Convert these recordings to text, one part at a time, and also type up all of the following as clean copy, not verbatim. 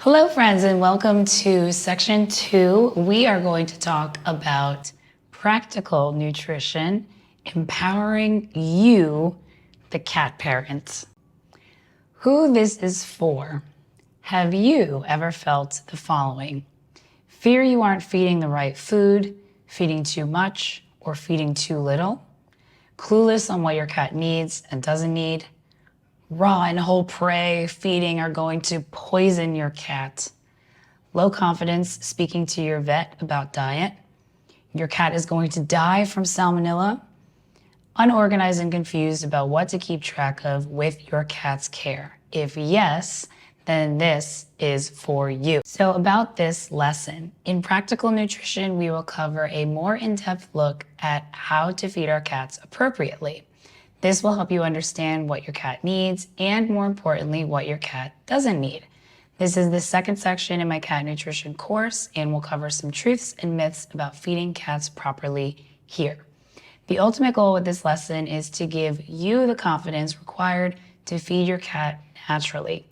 Hello friends and welcome to section 2. We are going to talk about practical nutrition, empowering you, the cat parent. Who this is for. Have you ever felt the following? Fear you aren't feeding the right food, feeding too much, or feeding too little? Clueless on what your cat needs and doesn't need? Raw and whole prey feeding are going to poison your cat. Low confidence speaking to your vet about diet. Your cat is going to die from salmonella. Unorganized and confused about what to keep track of with your cat's care. If yes, then this is for you. So about this lesson, in practical nutrition, we will cover a more in-depth look at how to feed our cats appropriately. This will help you understand what your cat needs and, more importantly, what your cat doesn't need. This is the second section in my cat nutrition course, and we'll cover some truths and myths about feeding cats properly here. The ultimate goal with this lesson is to give you the confidence required to feed your cat naturally,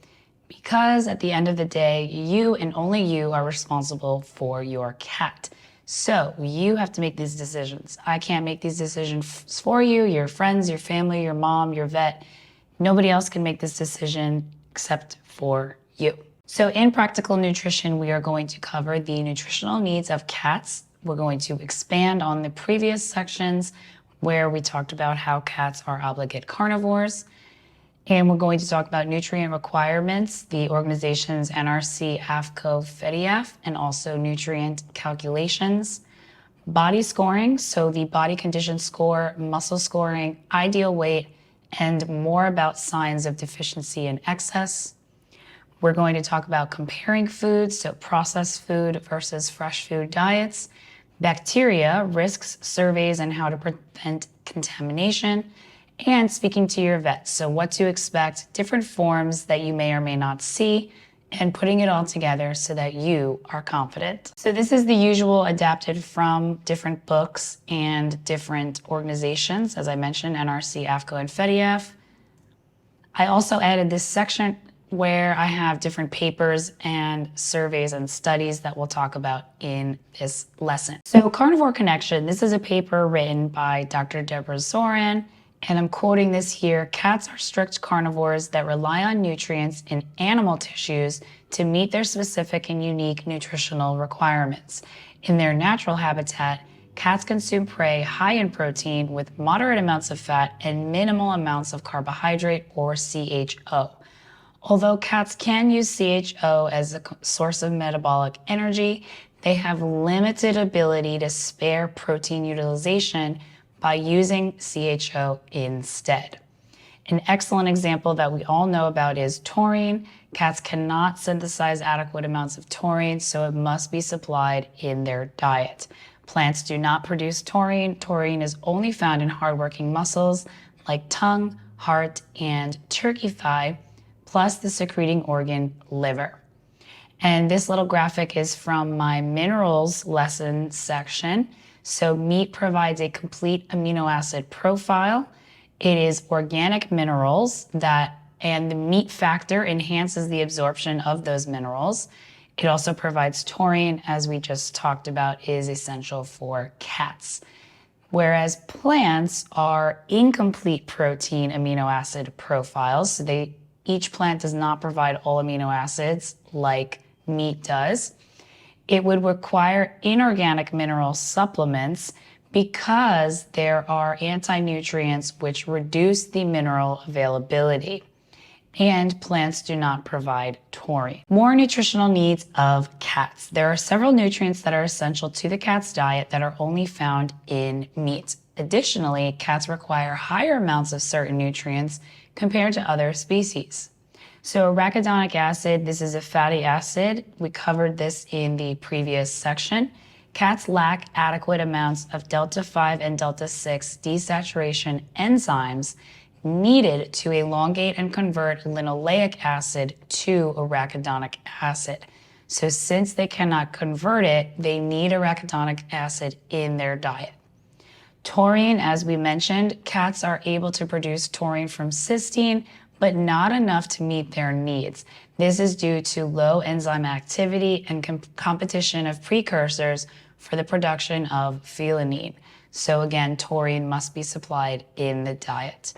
because at the end of the day, you and only you are responsible for your cat. So you have to make these decisions. I can't make these decisions for you, your friends, your family, your mom, your vet. Nobody else can make this decision except for you. So in practical nutrition, we are going to cover the nutritional needs of cats. We're going to expand on the previous sections where we talked about how cats are obligate carnivores. And we're going to talk about nutrient requirements, the organizations NRC, AAFCO, FEDIAF, and also nutrient calculations. Body scoring, so the body condition score, muscle scoring, ideal weight, and more about signs of deficiency and excess. We're going to talk about comparing foods, so processed food versus fresh food diets, bacteria, risks, surveys, and how to prevent contamination, and speaking to your vet, so what to expect, different forms that you may or may not see, and putting it all together so that you are confident. So this is the usual adapted from different books and different organizations, as I mentioned, NRC, AAFCO, and FEDIAF. I also added this section where I have different papers and surveys and studies that we'll talk about in this lesson. So Carnivore Connection, this is a paper written by Dr. Deborah Zoran, and I'm quoting this here: cats are strict carnivores that rely on nutrients in animal tissues to meet their specific and unique nutritional requirements. In their natural habitat, cats consume prey high in protein with moderate amounts of fat and minimal amounts of carbohydrate or CHO. Although cats can use CHO as a source of metabolic energy, they have limited ability to spare protein utilization by using CHO instead. An excellent example that we all know about is taurine. Cats cannot synthesize adequate amounts of taurine, so it must be supplied in their diet. Plants do not produce taurine. Taurine is only found in hardworking muscles like tongue, heart, and turkey thigh, plus the secreting organ liver. And this little graphic is from my minerals lesson section. So meat provides a complete amino acid profile. It is organic minerals and the meat factor enhances the absorption of those minerals. It also provides taurine, as we just talked about, is essential for cats. Whereas plants are incomplete protein amino acid profiles. So each plant does not provide all amino acids like meat does. It would require inorganic mineral supplements because there are anti-nutrients which reduce the mineral availability, and plants do not provide taurine. More nutritional needs of cats. There are several nutrients that are essential to the cat's diet that are only found in meat. Additionally, cats require higher amounts of certain nutrients compared to other species. So arachidonic acid, this is a fatty acid. We covered this in the previous section. Cats lack adequate amounts of delta-5 and delta-6 desaturation enzymes needed to elongate and convert linoleic acid to arachidonic acid. So since they cannot convert it, they need arachidonic acid in their diet. Taurine, as we mentioned, cats are able to produce taurine from cysteine, but not enough to meet their needs. This is due to low enzyme activity and competition of precursors for the production of felinine. So again, taurine must be supplied in the diet.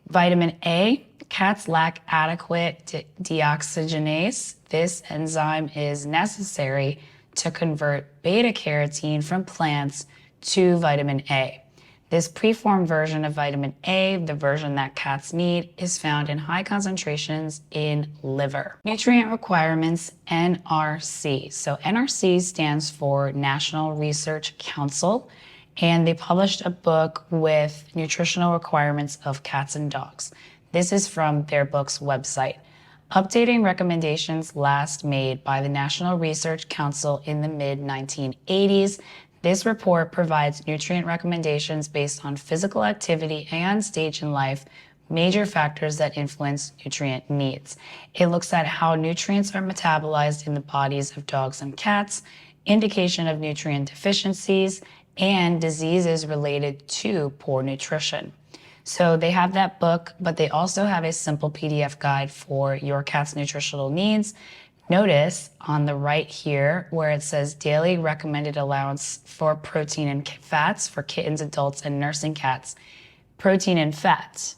Vitamin A, cats lack adequate deoxygenase. This enzyme is necessary to convert beta-carotene from plants to vitamin A. This preformed version of vitamin A, the version that cats need, is found in high concentrations in liver. Nutrient requirements, NRC. So NRC stands for National Research Council, and they published a book with nutritional requirements of cats and dogs. This is from their book's website. Updating recommendations last made by the National Research Council in the mid-1980s. This report provides nutrient recommendations based on physical activity and stage in life, major factors that influence nutrient needs. It looks at how nutrients are metabolized in the bodies of dogs and cats, indication of nutrient deficiencies, and diseases related to poor nutrition. So they have that book, but they also have a simple PDF guide for your cat's nutritional needs. Notice on the right here where it says daily recommended allowance for protein and fats for kittens, adults, and nursing cats. Protein and fats.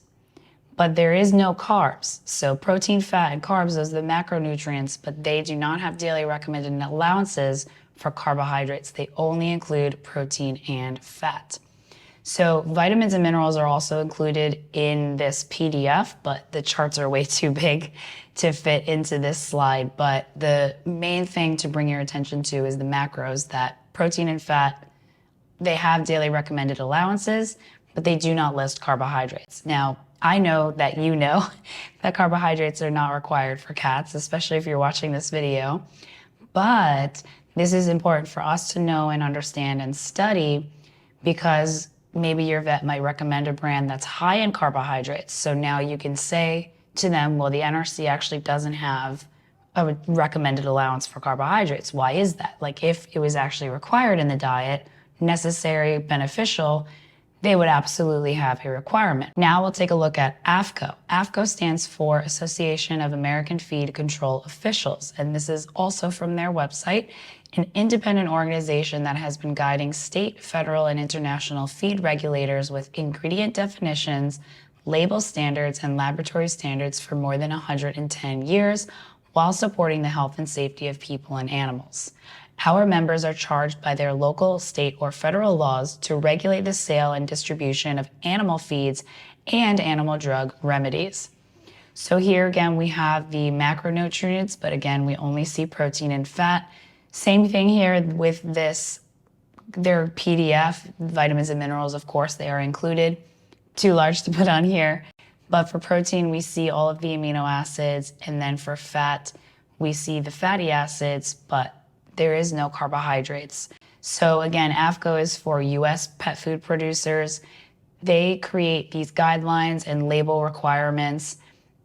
But there is no carbs. So protein, fat, and carbs, those are the macronutrients, but they do not have daily recommended allowances for carbohydrates. They only include protein and fat. So vitamins and minerals are also included in this PDF, but the charts are way too big to fit into this slide. But the main thing to bring your attention to is the macros, that protein and fat, they have daily recommended allowances, but they do not list carbohydrates. Now, I know that you know that carbohydrates are not required for cats, especially if you're watching this video, but this is important for us to know and understand and study because maybe your vet might recommend a brand that's high in carbohydrates. So now you can say to them, well, the NRC actually doesn't have a recommended allowance for carbohydrates. Why is that? Like if it was actually required in the diet, necessary, beneficial, they would absolutely have a requirement. Now we'll take a look at AAFCO. AAFCO stands for Association of American Feed Control Officials, and this is also from their website, an independent organization that has been guiding state, federal, and international feed regulators with ingredient definitions, label standards, and laboratory standards for more than 110 years, while supporting the health and safety of people and animals. Our members are charged by their local, state, or federal laws to regulate the sale and distribution of animal feeds and animal drug remedies. So here again, we have the macronutrients, but again, we only see protein and fat. Same thing here with this, their PDF, vitamins and minerals, of course, they are included. Too large to put on here. But for protein, we see all of the amino acids, and then for fat, we see the fatty acids, but there is no carbohydrates. So again, AAFCO is for US pet food producers. They create these guidelines and label requirements,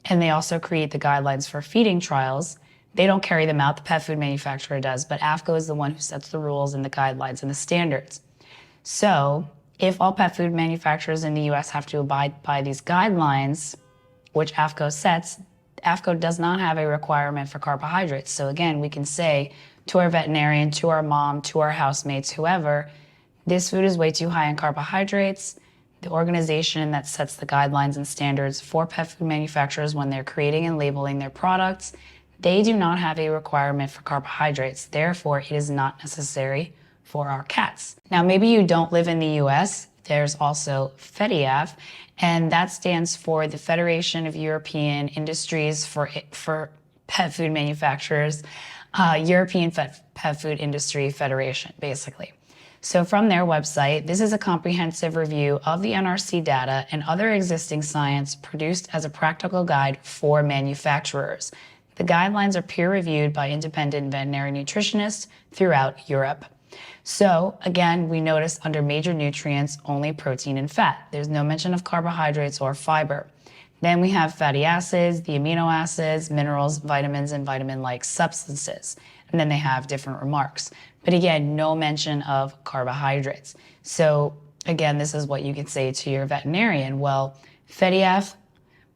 and they also create the guidelines for feeding trials. They don't carry them out, the pet food manufacturer does, but AAFCO is the one who sets the rules and the guidelines and the standards. So if all pet food manufacturers in the US have to abide by these guidelines, which AAFCO sets, AAFCO does not have a requirement for carbohydrates. So again, we can say to our veterinarian, to our mom, to our housemates, whoever, this food is way too high in carbohydrates. The organization that sets the guidelines and standards for pet food manufacturers when they're creating and labeling their products, they do not have a requirement for carbohydrates. Therefore, it is not necessary for our cats. Now, maybe you don't live in the US. There's also FEDIAF, and that stands for the Federation of European Industries for Pet Food Manufacturers, European Pet Food Industry Federation, basically. So from their website, this is a comprehensive review of the NRC data and other existing science produced as a practical guide for manufacturers. The guidelines are peer-reviewed by independent veterinary nutritionists throughout Europe. So again, we notice under major nutrients, only protein and fat. There's no mention of carbohydrates or fiber. Then we have fatty acids, the amino acids, minerals, vitamins, and vitamin-like substances. And then they have different remarks. But again, no mention of carbohydrates. So again, this is what you could say to your veterinarian. Well, FEDIAF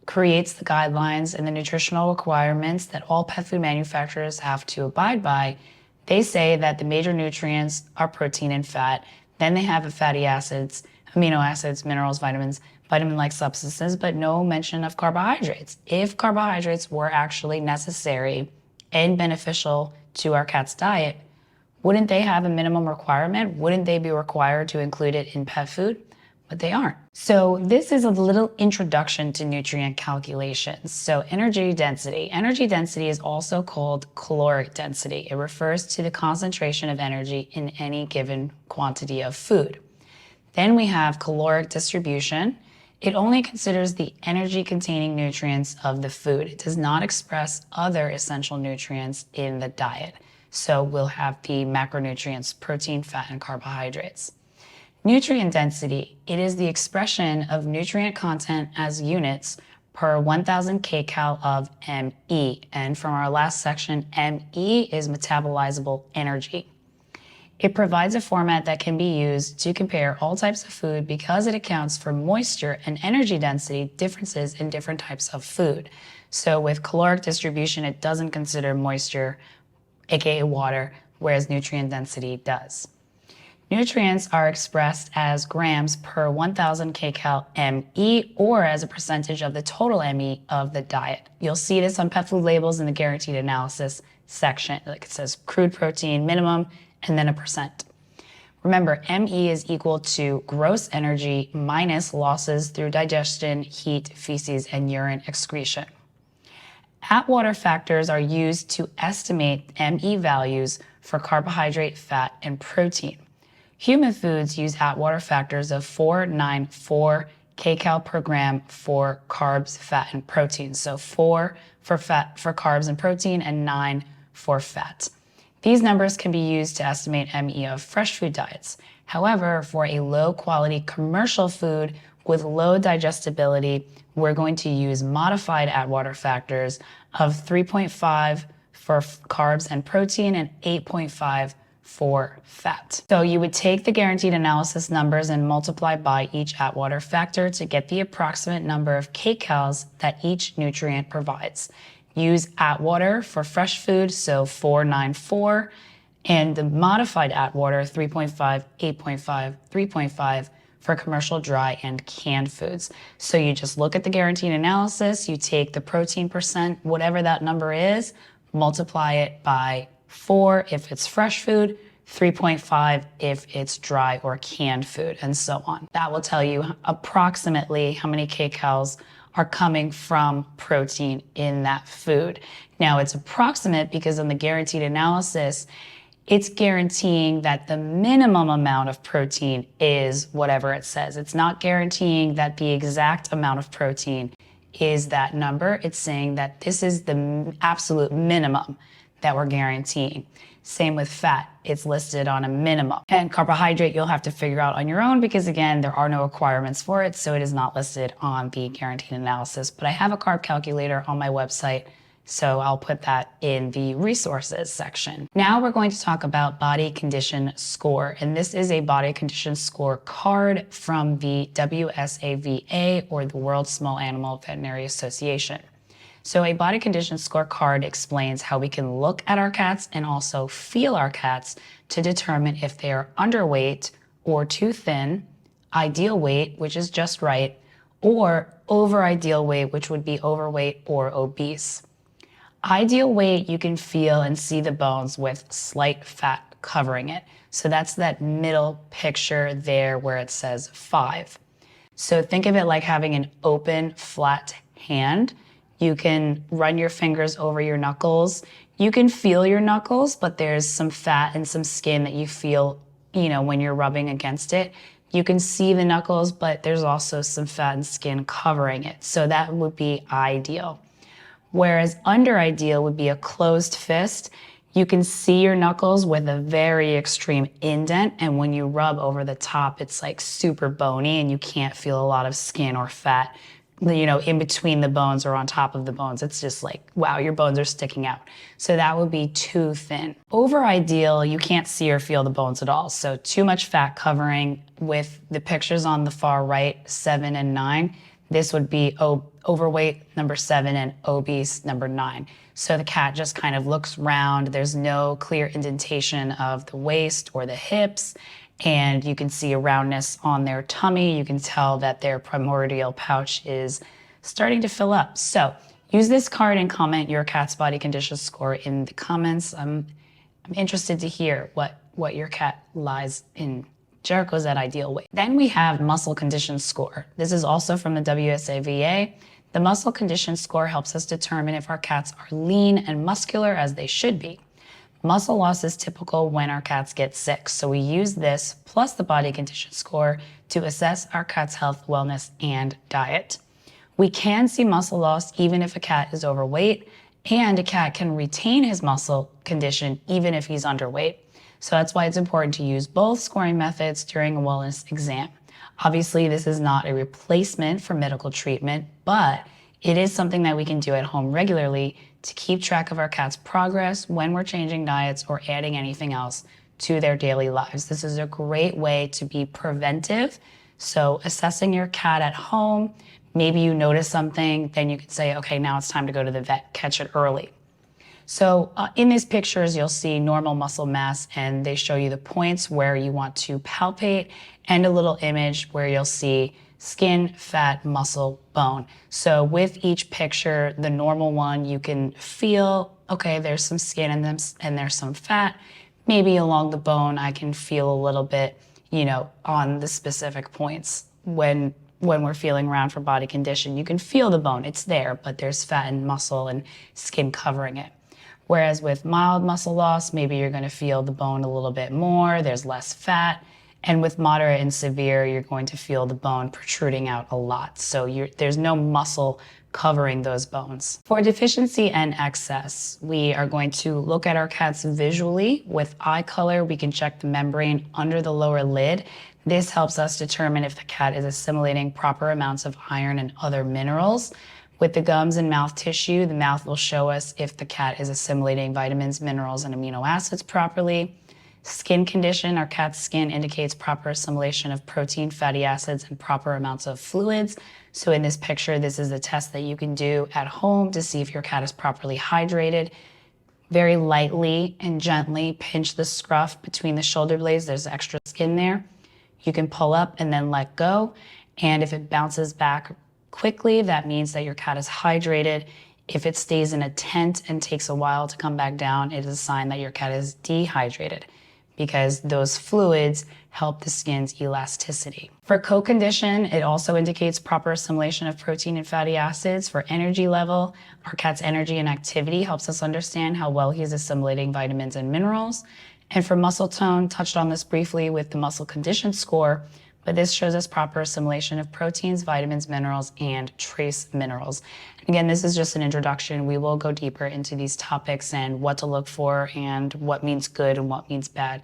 creates the guidelines and the nutritional requirements that all pet food manufacturers have to abide by. They say that the major nutrients are protein and fat. Then they have the fatty acids, amino acids, minerals, vitamins, vitamin-like substances, but no mention of carbohydrates. If carbohydrates were actually necessary and beneficial to our cat's diet, wouldn't they have a minimum requirement? Wouldn't they be required to include it in pet food? But they aren't. So this is a little introduction to nutrient calculations. So energy density. Energy density is also called caloric density. It refers to the concentration of energy in any given quantity of food. Then we have caloric distribution. It only considers the energy-containing nutrients of the food. It does not express other essential nutrients in the diet. So we'll have the macronutrients, protein, fat, and carbohydrates. Nutrient density, it is the expression of nutrient content as units per 1,000 kcal of ME. And from our last section, ME is metabolizable energy. It provides a format that can be used to compare all types of food because it accounts for moisture and energy density differences in different types of food. So with caloric distribution, it doesn't consider moisture, aka water, whereas nutrient density does. Nutrients are expressed as grams per 1,000 kcal ME or as a percentage of the total ME of the diet. You'll see this on pet food labels in the guaranteed analysis section. Like it says crude protein minimum and then a percent. Remember, ME is equal to gross energy minus losses through digestion, heat, feces, and urine excretion. Atwater factors are used to estimate ME values for carbohydrate, fat, and protein. Human foods use Atwater factors of 4, 9, 4 kcal per gram for carbs, fat, and protein. So 4 for carbs and protein and 9 for fat. These numbers can be used to estimate ME of fresh food diets. However, for a low-quality commercial food with low digestibility, we're going to use modified Atwater factors of 3.5 for carbs and protein and 8.5 for fat. So you would take the guaranteed analysis numbers and multiply by each Atwater factor to get the approximate number of kcals that each nutrient provides. Use Atwater for fresh food, so 494, and the modified Atwater 3.5, 8.5, 3.5 for commercial dry and canned foods. So you just look at the guaranteed analysis, you take the protein percent, whatever that number is, multiply it by 4 if it's fresh food, 3.5 if it's dry or canned food, and so on. That will tell you approximately how many kcals are coming from protein in that food. Now it's approximate because in the guaranteed analysis, it's guaranteeing that the minimum amount of protein is whatever it says. It's not guaranteeing that the exact amount of protein is that number. It's saying that this is the absolute minimum that we're guaranteeing. Same with fat, it's listed on a minimum. And carbohydrate you'll have to figure out on your own because again, there are no requirements for it, so it is not listed on the guaranteed analysis. But I have a carb calculator on my website, so I'll put that in the resources section. Now we're going to talk about body condition score, and this is a body condition score card from the WSAVA, or the World Small Animal Veterinary Association. So a body condition scorecard explains how we can look at our cats and also feel our cats to determine if they are underweight or too thin, ideal weight, which is just right, or over ideal weight, which would be overweight or obese. Ideal weight, you can feel and see the bones with slight fat covering it. So that's that middle picture there where it says 5. So think of it like having an open, flat hand. You can run your fingers over your knuckles. You can feel your knuckles, but there's some fat and some skin that you feel, when you're rubbing against it. You can see the knuckles, but there's also some fat and skin covering it. So that would be ideal. Whereas under ideal would be a closed fist. You can see your knuckles with a very extreme indent, and when you rub over the top, it's like super bony and you can't feel a lot of skin or fat, in between the bones or on top of the bones. It's just like, wow, your bones are sticking out. So that would be too thin. Over ideal, you can't see or feel the bones at all. So too much fat covering. With the pictures on the far right, 7 and 9, this would be overweight, number 7, and obese, number 9. So the cat just kind of looks round. There's no clear indentation of the waist or the hips, and you can see a roundness on their tummy. You can tell that their primordial pouch is starting to fill up. So use this card and comment your cat's body condition score in the comments. I'm interested to hear what your cat lies in Jericho's at ideal weight. Then we have muscle condition score. This is also from the WSAVA. The muscle condition score helps us determine if our cats are lean and muscular as they should be. Muscle loss is typical when our cats get sick, so we use this plus the body condition score to assess our cat's health, wellness, and diet. We can see muscle loss even if a cat is overweight, and a cat can retain his muscle condition even if he's underweight. So that's why it's important to use both scoring methods during a wellness exam. Obviously, this is not a replacement for medical treatment, but it is something that we can do at home regularly to keep track of our cat's progress when we're changing diets or adding anything else to their daily lives. This is a great way to be preventive. So assessing your cat at home, maybe you notice something, then you can say, okay, now it's time to go to the vet, catch it early. So in these pictures, you'll see normal muscle mass, and they show you the points where you want to palpate, and a little image where you'll see skin, fat, muscle, bone. So with each picture, the normal one, you can feel, okay, there's some skin in them and there's some fat. Maybe along the bone, I can feel a little bit, on the specific points. When we're feeling around for body condition, you can feel the bone, it's there, but there's fat and muscle and skin covering it. Whereas with mild muscle loss, maybe you're going to feel the bone a little bit more, there's less fat. And with moderate and severe, you're going to feel the bone protruding out a lot. So there's no muscle covering those bones. For deficiency and excess, we are going to look at our cats visually. With eye color, we can check the membrane under the lower lid. This helps us determine if the cat is assimilating proper amounts of iron and other minerals. With the gums and mouth tissue, the mouth will show us if the cat is assimilating vitamins, minerals, and amino acids properly. Skin condition, our cat's skin indicates proper assimilation of protein, fatty acids, and proper amounts of fluids. So in this picture, this is a test that you can do at home to see if your cat is properly hydrated. Very lightly and gently pinch the scruff between the shoulder blades. There's extra skin there. You can pull up and then let go. And if it bounces back quickly, that means that your cat is hydrated. If it stays in a tent and takes a while to come back down, it is a sign that your cat is dehydrated, because those fluids help the skin's elasticity. For co-condition, it also indicates proper assimilation of protein and fatty acids. For energy level, our cat's energy and activity helps us understand how well he's assimilating vitamins and minerals. And for muscle tone, touched on this briefly with the muscle condition score, but this shows us proper assimilation of proteins, vitamins, minerals, and trace minerals. Again, this is just an introduction. We will go deeper into these topics and what to look for and what means good and what means bad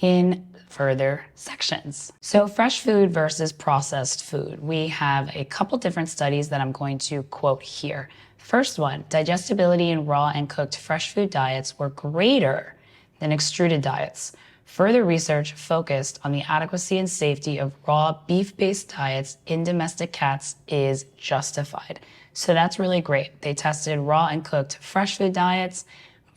in further sections. So fresh food versus processed food. We have a couple different studies that I'm going to quote here. First one, digestibility in raw and cooked fresh food diets were greater than extruded diets. Further research focused on the adequacy and safety of raw beef-based diets in domestic cats is justified. So that's really great. They tested raw and cooked fresh food diets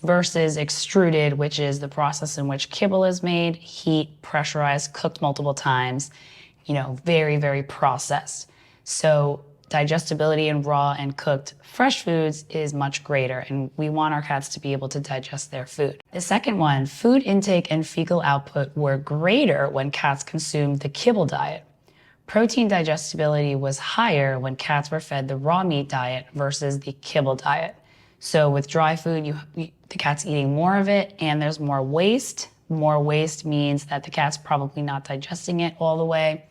versus extruded, which is the process in which kibble is made, heat, pressurized, cooked multiple times, very, very processed. So digestibility in raw and cooked fresh foods is much greater, and we want our cats to be able to digest their food. The second one, food intake and fecal output were greater when cats consumed the kibble diet. Protein digestibility was higher when cats were fed the raw meat diet versus the kibble diet. So with dry food, the cat's eating more of it, and there's more waste. More waste means that the cat's probably not digesting it all the way,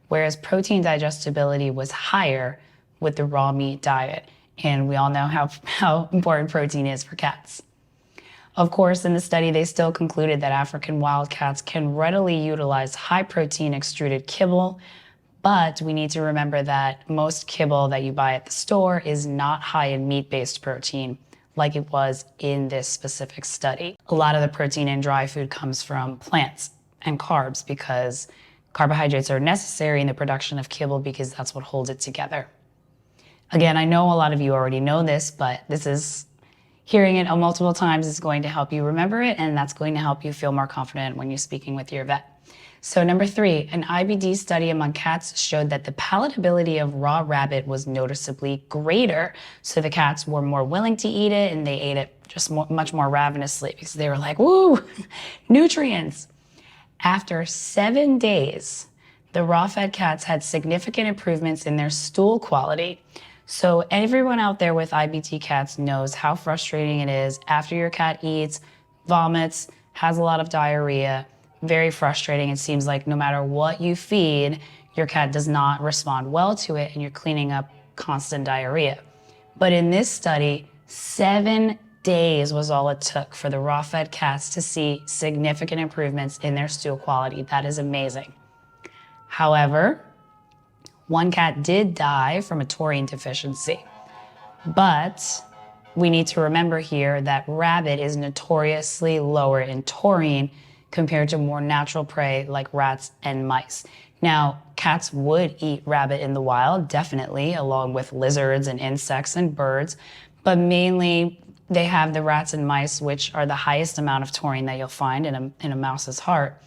whereas protein digestibility was higher with the raw meat diet. And we all know how important protein is for cats. Of course, in the study, they still concluded that African wildcats can readily utilize high-protein extruded kibble, but we need to remember that most kibble that you buy at the store is not high in meat-based protein like it was in this specific study. A lot of the protein in dry food comes from plants and carbs, because carbohydrates are necessary in the production of kibble because that's what holds it together. Again, I know a lot of you already know this, but hearing it multiple times is going to help you remember it, and that's going to help you feel more confident when you're speaking with your vet. So number 3, an IBD study among cats showed that the palatability of raw rabbit was noticeably greater. So the cats were more willing to eat it, and they ate it just much more ravenously because they were like, woo, nutrients. After 7 days, the raw-fed cats had significant improvements in their stool quality. So everyone out there with IBD cats knows how frustrating it is after your cat eats, vomits, has a lot of diarrhea. Very frustrating. It seems like no matter what you feed, your cat does not respond well to it, and you're cleaning up constant diarrhea. But in this study, 7 days was all it took for the raw-fed cats to see significant improvements in their stool quality. That is amazing. However, one cat did die from a taurine deficiency. But we need to remember here that rabbit is notoriously lower in taurine compared to more natural prey like rats and mice. Now, cats would eat rabbit in the wild, definitely, along with lizards and insects and birds, but mainly they have the rats and mice, which are the highest amount of taurine that you'll find in a mouse's heart.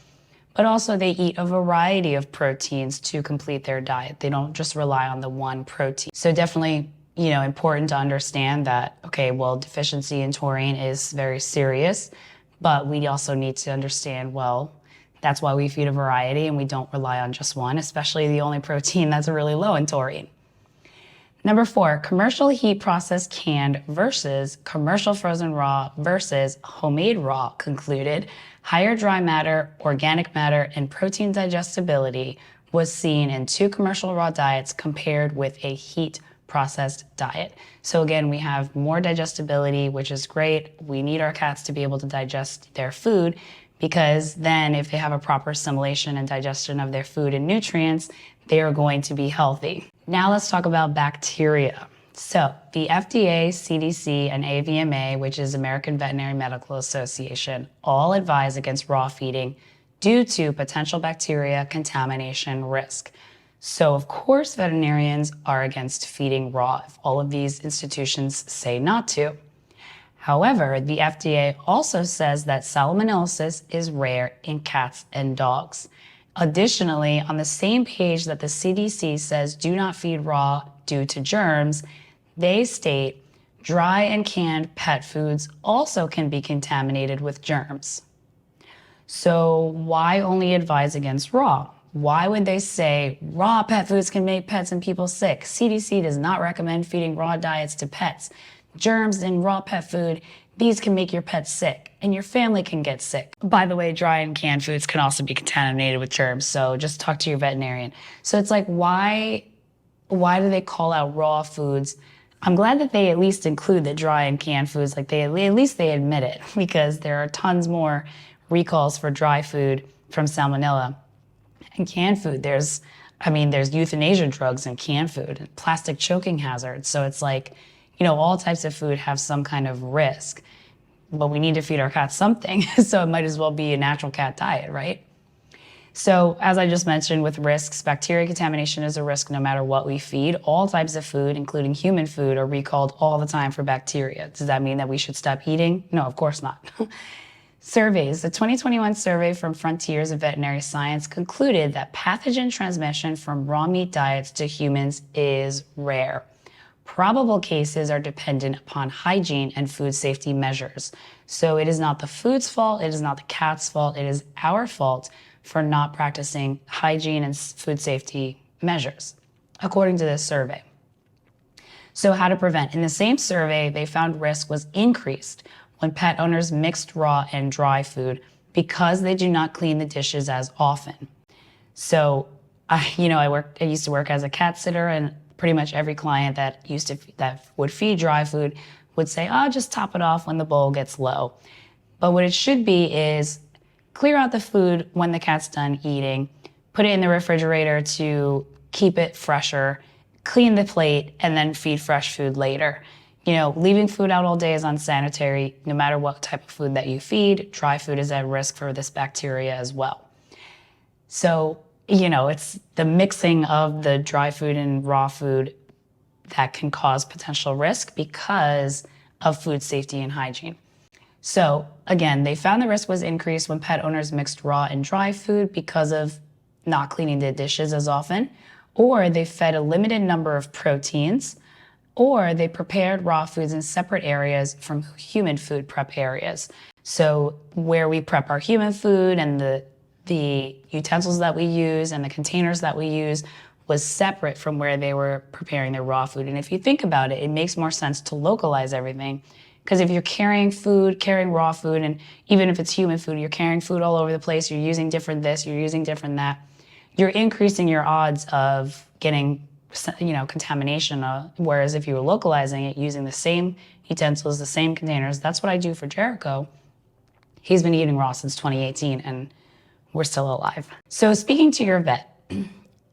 But also they eat a variety of proteins to complete their diet. They don't just rely on the one protein. So definitely, important to understand that, okay, well, deficiency in taurine is very serious, but we also need to understand, well, that's why we feed a variety and we don't rely on just one, especially the only protein that's really low in taurine. Number 4, commercial heat processed canned versus commercial frozen raw versus homemade raw concluded higher dry matter, organic matter, and protein digestibility was seen in 2 commercial raw diets compared with a heat processed diet. So again, we have more digestibility, which is great. We need our cats to be able to digest their food because then if they have a proper assimilation and digestion of their food and nutrients, they are going to be healthy. Now let's talk about bacteria. So the FDA, CDC, and AVMA, which is American Veterinary Medical Association, all advise against raw feeding due to potential bacteria contamination risk. So of course veterinarians are against feeding raw if all of these institutions say not to. However, the FDA also says that salmonellosis is rare in cats and dogs. Additionally, on the same page that the CDC says do not feed raw due to germs, they state dry and canned pet foods also can be contaminated with germs. So why only advise against raw? Why would they say raw pet foods can make pets and people sick? CDC does not recommend feeding raw diets to pets. Germs in raw pet food, these can make your pet sick and your family can get sick. By the way, dry and canned foods can also be contaminated with germs, so just talk to your veterinarian. So it's like, why do they call out raw foods? I'm glad that they at least include the dry and canned foods, like at least they admit it, because there are tons more recalls for dry food from salmonella. And canned food, there's euthanasia drugs in canned food and plastic choking hazards. So it's like, all types of food have some kind of risk, but we need to feed our cats something. So it might as well be a natural cat diet, right? So as I just mentioned with risks, bacteria contamination is a risk no matter what we feed. All types of food, including human food, are recalled all the time for bacteria. Does that mean that we should stop eating? No, of course not. Surveys. The 2021 survey from Frontiers of Veterinary Science concluded that pathogen transmission from raw meat diets to humans is rare. Probable cases are dependent upon hygiene and food safety measures. So it is not the food's fault, it is not the cat's fault, it is our fault for not practicing hygiene and food safety measures, according to this survey. So how to prevent? In the same survey, they found risk was increased when pet owners mixed raw and dry food because they do not clean the dishes as often. So, I used to work as a cat sitter, and pretty much every client that would feed dry food would say, just top it off when the bowl gets low. But what it should be is clear out the food when the cat's done eating, put it in the refrigerator to keep it fresher, clean the plate, and then feed fresh food later. Leaving food out all day is unsanitary. No matter what type of food that you feed, dry food is at risk for this bacteria as well. So, it's the mixing of the dry food and raw food that can cause potential risk because of food safety and hygiene. So again, they found the risk was increased when pet owners mixed raw and dry food because of not cleaning the dishes as often, or they fed a limited number of proteins, or they prepared raw foods in separate areas from human food prep areas. So where we prep our human food and the utensils that we use and the containers that we use was separate from where they were preparing their raw food. And if you think about it, it makes more sense to localize everything. Because if you're carrying food, carrying raw food, and even if it's human food, you're carrying food all over the place, you're using different this, you're using different that, you're increasing your odds of getting, contamination. Whereas if you were localizing it using the same utensils, the same containers, that's what I do for Jericho. He's been eating raw since 2018 and we're still alive. So speaking to your vet,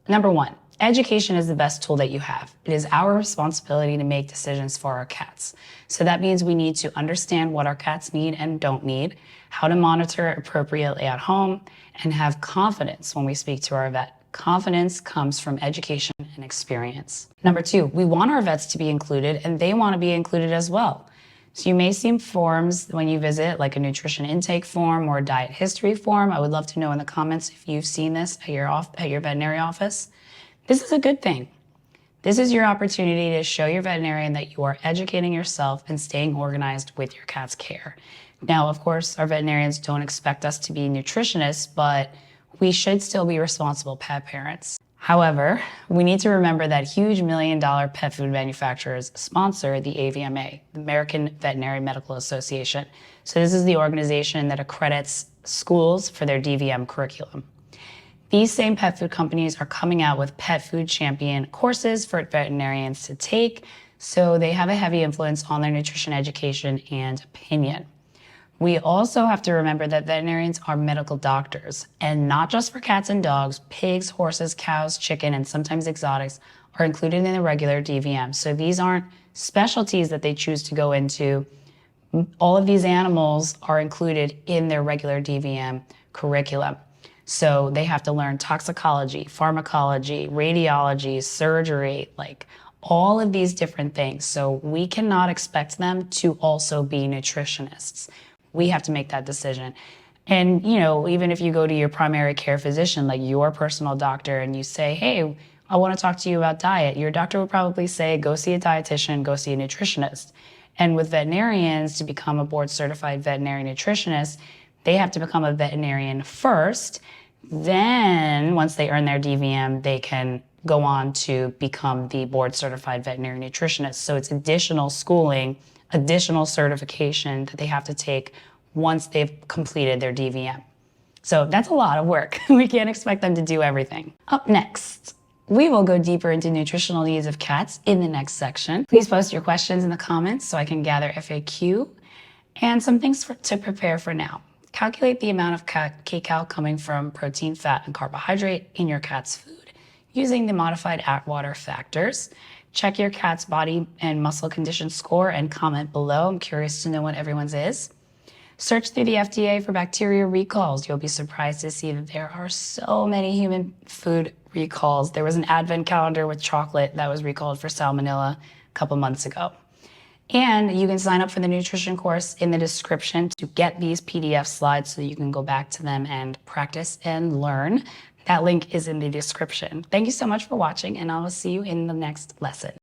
number one, education is the best tool that you have. It is our responsibility to make decisions for our cats. So that means we need to understand what our cats need and don't need, how to monitor appropriately at home, and have confidence when we speak to our vet. Confidence comes from education and experience. Number two, we want our vets to be included and they want to be included as well. So you may see forms when you visit, like a nutrition intake form or a diet history form. I would love to know in the comments if you've seen this at your veterinary office. This is a good thing. This is your opportunity to show your veterinarian that you are educating yourself and staying organized with your cat's care. Now, of course, our veterinarians don't expect us to be nutritionists, but we should still be responsible pet parents. However, we need to remember that huge $1 million pet food manufacturers sponsor the AVMA, the American Veterinary Medical Association. So this is the organization that accredits schools for their DVM curriculum. These same pet food companies are coming out with pet food champion courses for veterinarians to take, so they have a heavy influence on their nutrition education and opinion. We also have to remember that veterinarians are medical doctors, and not just for cats and dogs, pigs, horses, cows, chicken, and sometimes exotics are included in the regular DVM. So these aren't specialties that they choose to go into. All of these animals are included in their regular DVM curriculum. So they have to learn toxicology, pharmacology, radiology, surgery, like all of these different things. So we cannot expect them to also be nutritionists. We have to make that decision. And, even if you go to your primary care physician, like your personal doctor, and you say, hey, I want to talk to you about diet, your doctor would probably say, go see a dietitian, go see a nutritionist. And with veterinarians, to become a board certified veterinary nutritionist, they have to become a veterinarian first. Then once they earn their DVM, they can go on to become the board certified veterinary nutritionist. So it's additional schooling, additional certification that they have to take once they've completed their DVM. So that's a lot of work. We can't expect them to do everything. Up next, we will go deeper into nutritional needs of cats in the next section. Please post your questions in the comments so I can gather FAQ and some things to prepare for now. Calculate the amount of kcal coming from protein, fat, and carbohydrate in your cat's food using the modified Atwater factors. Check your cat's body and muscle condition score and comment below. I'm curious to know what everyone's is. Search through the FDA for bacteria recalls. You'll be surprised to see that there are so many human food recalls. There was an advent calendar with chocolate that was recalled for salmonella a couple months ago. And you can sign up for the nutrition course in the description to get these PDF slides so you can go back to them and practice and learn. That link is in the description. Thank you so much for watching, and I will see you in the next lesson.